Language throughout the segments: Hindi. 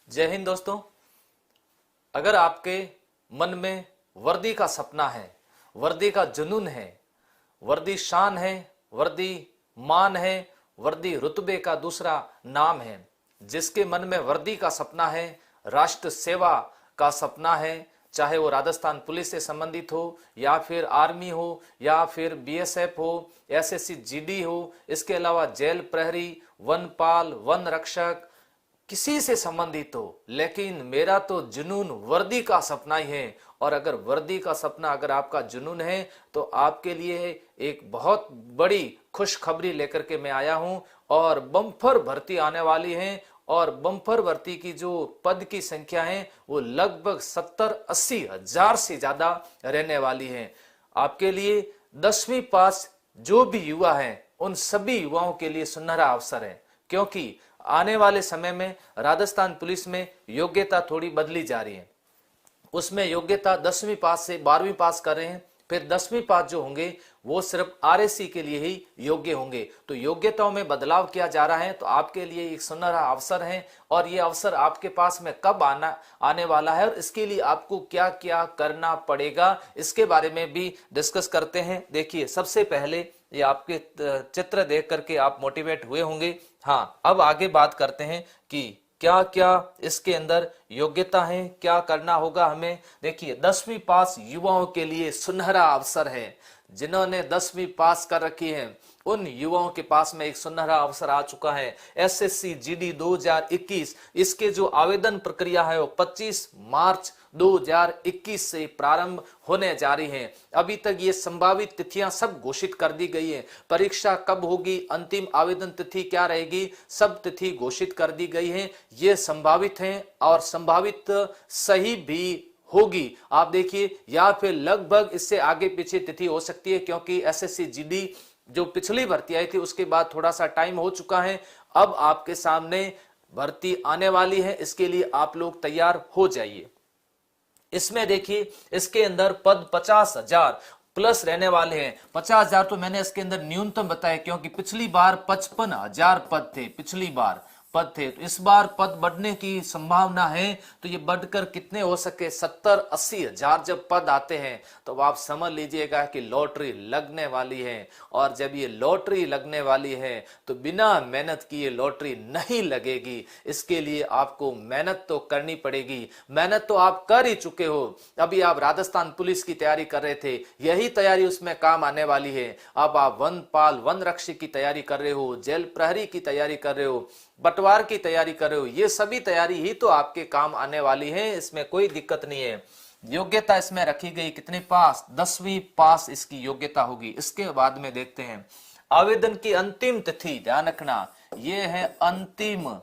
जय हिंद दोस्तों। अगर आपके मन में वर्दी का सपना है, वर्दी का जुनून है, वर्दी शान है, वर्दी मान है, वर्दी रुतबे का दूसरा नाम है, जिसके मन में वर्दी का सपना है, राष्ट्र सेवा का सपना है, चाहे वो राजस्थान पुलिस से संबंधित हो या फिर आर्मी हो या फिर बीएसएफ हो, एसएससी जीडी हो, इसके अलावा जेल प्रहरी, वनपाल, वन रक्षक, किसी से संबंधित हो, लेकिन मेरा तो जुनून वर्दी का सपना ही है। और अगर वर्दी का सपना अगर आपका जुनून है तो आपके लिए एक बहुत बड़ी खुशखबरी लेकर के मैं आया हूं। और बम्पर भर्ती आने वाली है और बम्पर भर्ती की जो पद की संख्या है वो लगभग 70-80 हजार से ज्यादा रहने वाली है। आपके लिए 10वीं पास जो भी युवा है उन सभी युवाओं के लिए सुनहरा अवसर है, क्योंकि आने वाले समय में राजस्थान पुलिस में योग्यता थोड़ी बदली जा रही है। उसमें योग्यता 10वीं पास से 12वीं पास कर रहे हैं, फिर 10वीं पास जो होंगे वो सिर्फ आरएससी के लिए ही योग्य होंगे। तो योग्यताओं में बदलाव किया जा रहा है। तो आपके लिए एक सुनहरा अवसर है और ये अवसर आपके पास में कब आने वाला है और इसके लिए आपको क्या क्या करना पड़ेगा, इसके बारे में भी डिस्कस करते हैं। देखिए, सबसे पहले ये आपके चित्र देख करके आप मोटिवेट हुए होंगे। हाँ, अब आगे बात करते हैं कि क्या क्या इसके अंदर योग्यता है, क्या करना होगा हमें। देखिए, 10वीं पास युवाओं के लिए सुनहरा अवसर है। जिन्होंने 10वीं पास कर रखी है उन युवाओं के पास में एक सुनहरा अवसर आ चुका है। एसएससी जीडी 2021, इसके जो आवेदन प्रक्रिया है वो 25 मार्च 2021 से प्रारंभ होने जा रही है। अभी तक ये संभावित तिथियां सब घोषित कर दी गई है। परीक्षा कब होगी, अंतिम आवेदन तिथि क्या रहेगी, सब तिथि घोषित कर दी गई है। ये संभावित है और संभावित सही भी होगी। आप देखिए, या फिर लगभग इससे आगे पीछे तिथि हो सकती है, क्योंकि एसएससी जीडी जो पिछली भर्ती आई थी उसके बाद थोड़ा सा टाइम हो चुका है। अब आपके सामने भर्ती आने वाली है, इसके लिए आप लोग तैयार हो जाइए। इसमें देखिए, इसके अंदर पद 50,000 प्लस रहने वाले हैं। 50,000 तो मैंने इसके अंदर न्यूनतम बताया, क्योंकि पिछली बार 55,000 पद थे, पिछली बार पद थे। तो इस बार पद बढ़ने की संभावना है। तो ये बढ़कर कितने हो सके, 70-80 हजार जब पद आते हैं तो आप समझ लीजिएगा कि लॉटरी लगने वाली है। और जब ये लॉटरी लगने वाली है तो बिना मेहनत किए लॉटरी नहीं लगेगी। इसके लिए आपको मेहनत तो करनी पड़ेगी। मेहनत तो आप कर ही चुके हो। अभी आप राजस्थान पुलिस की तैयारी कर रहे थे, यही तैयारी उसमें काम आने वाली है। अब आप वनपाल, वन रक्षक की तैयारी कर रहे हो, जेल प्रहरी की तैयारी कर रहे हो, बंटवार की तैयारी कर रहे हो, ये सभी तैयारी ही तो आपके काम आने वाली है। इसमें कोई दिक्कत नहीं है। योग्यता इसमें रखी गई कितने पास, 10वीं पास इसकी योग्यता होगी। इसके बाद में देखते हैं आवेदन की अंतिम तिथि। ध्यान रखना, ये है अंतिम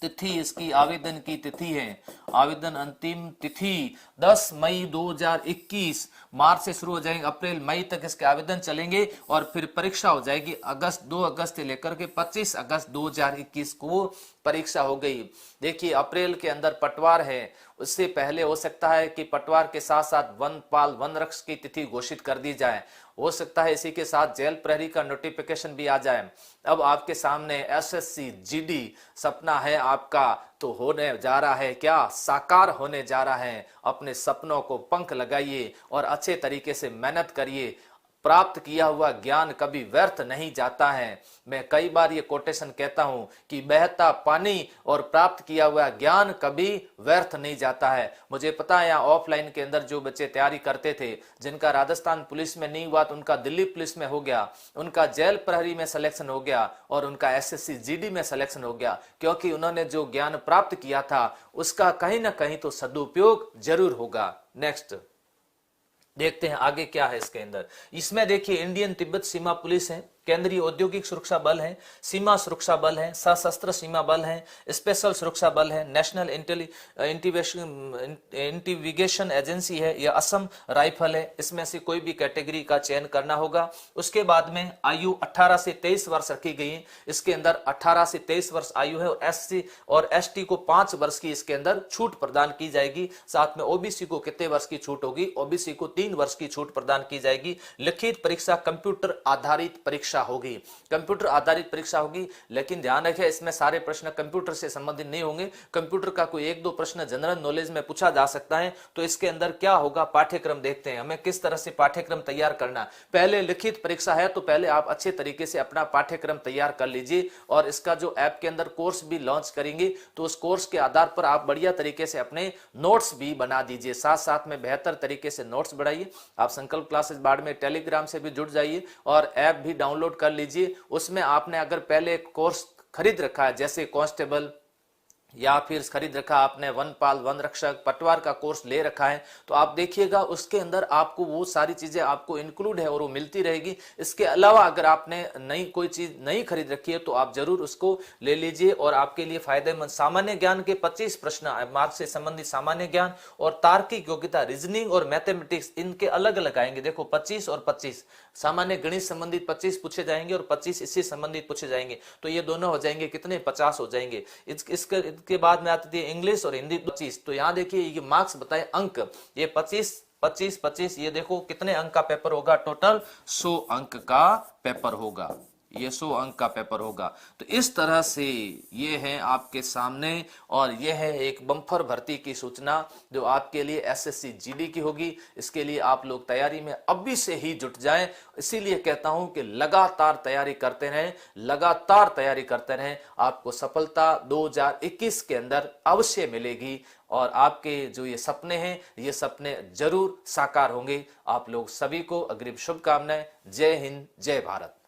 तिथि, इसकी आवेदन की तिथि है। आवेदन अंतिम तिथि 10 मई 2021। मार्च से शुरू हो जाएंगे, अप्रैल मई तक इसके आवेदन चलेंगे और फिर परीक्षा हो जाएगी 2 अगस्त से लेकर के 25 अगस्त 2021 को परीक्षा हो गई। देखिए, अप्रैल के अंदर पटवार है, उससे पहले हो सकता है कि पटवार के साथ साथ वनपाल, वन रक्षक की तिथि घोषित कर दी जाए। हो सकता है इसी के साथ जेल प्रहरी का नोटिफिकेशन भी आ जाए। अब आपके सामने एसएससी जीडी सपना है आपका, तो होने जा रहा है क्या, साकार होने जा रहा है। अपने सपनों को पंख लगाइए और अच्छे तरीके से मेहनत करिए। प्राप्त किया हुआ ज्ञान कभी व्यर्थ नहीं जाता है। मैं कई बार ये कोटेशन कहता हूं कि बहता पानी और प्राप्त किया हुआ ज्ञान कभी व्यर्थ नहीं जाता है। मुझे पता है, यहाँ ऑफलाइन के अंदर जो बच्चे तैयारी करते थे, जिनका राजस्थान पुलिस में नहीं हुआ तो उनका दिल्ली पुलिस में हो गया, उनका जेल प्रहरी में सिलेक्शन हो गया और उनका एसएससी जीडी में सिलेक्शन हो गया, क्योंकि उन्होंने जो ज्ञान प्राप्त किया था उसका कहीं ना कहीं तो सदुपयोग जरूर होगा। नेक्स्ट देखते हैं आगे क्या है इसके अंदर। इसमें देखिए, इंडियन तिब्बत सीमा पुलिस है, केंद्रीय औद्योगिक सुरक्षा बल है, सीमा सुरक्षा बल है, सशस्त्र सीमा बल है, स्पेशल सुरक्षा बल है, नेशनल इंटेलिजेंस एजेंसी है, या असम राइफल है। इसमें से कोई भी कैटेगरी का चयन करना होगा। उसके बाद में आयु 18 से 23 वर्ष रखी गई है। इसके अंदर 18 से 23 वर्ष आयु है और एससी और एसटी को 5 वर्ष की इसके अंदर छूट प्रदान की जाएगी। साथ में ओबीसी को कितने वर्ष की छूट होगी, ओबीसी को 3 वर्ष की छूट प्रदान की जाएगी। लिखित परीक्षा, कंप्यूटर आधारित परीक्षा परीक्षा होगी, कंप्यूटर आधारित परीक्षा होगी। लेकिन ध्यान रखें, इसमें सारे प्रश्न कंप्यूटर से संबंधित नहीं होंगे। कंप्यूटर का कोई एक दो प्रश्न जनरल नॉलेज में पूछा जा सकता है। तो इसके अंदर क्या होगा, पाठ्यक्रम देखते हैं, हमें किस तरह से पाठ्यक्रम तैयार करना। पहले लिखित परीक्षा है तो पहले आप अच्छे तरीके से अपना पाठ्यक्रम तैयार कर लीजिए, और इसका जो ऐप के अंदर कोर्स भी लॉन्च करेंगे तो उस कोर्स के आधार पर आप बढ़िया तरीके से अपने नोट्स भी बना दीजिए। साथ साथ में बेहतर तरीके से नोट्स बढ़ाइए। आप संकल्प क्लासेस बाद में टेलीग्राम से भी जुड़ जाइए और ऐप भी डाउनलोड कर लीजिए। उसमें आपने अगर पहले कोर्स खरीद रखा है, जैसे कांस्टेबल या फिर खरीद रखा आपने वनपाल, वन रक्षक, पटवार का कोर्स ले रखा है, तो आप देखिएगा उसके अंदर आपको वो सारी चीजें आपको इंक्लूड है और वो मिलती रहेगी। इसके अलावा अगर आपने नई कोई चीज नहीं खरीद रखी है तो आप जरूर उसको ले लीजिए और आपके लिए फायदेमंद। सामान्य ज्ञान के 25 प्रश्न, मार्क्स से संबंधित सामान्य ज्ञान और तार्किक योग्यता, रीजनिंग और मैथमेटिक्स, इनके अलग अलग आएंगे। देखो 25 और 25, सामान्य गणित संबंधित 25 पूछे जाएंगे और 25 इससे संबंधित पूछे जाएंगे, तो ये दोनों हो जाएंगे कितने, 50 हो जाएंगे। इसके बाद में आती है इंग्लिश और हिंदी 25। तो यहां देखिए ये मार्क्स बताए, अंक, ये 25 25 25, ये देखो कितने अंक का पेपर होगा, टोटल 100 अंक का पेपर होगा, ये 100 अंक का पेपर होगा। तो इस तरह से ये है आपके सामने, और ये है एक बम्पर भर्ती की सूचना जो आपके लिए एसएससी जीडी की होगी। इसके लिए आप लोग तैयारी में अभी से ही जुट जाएं। इसीलिए कहता हूं कि लगातार तैयारी करते रहें, लगातार तैयारी करते रहें, आपको सफलता 2021 के अंदर अवश्य मिलेगी और आपके जो ये सपने हैं ये सपने जरूर साकार होंगे। आप लोग सभी को अग्रिम शुभकामनाएं। जय हिंद, जय भारत।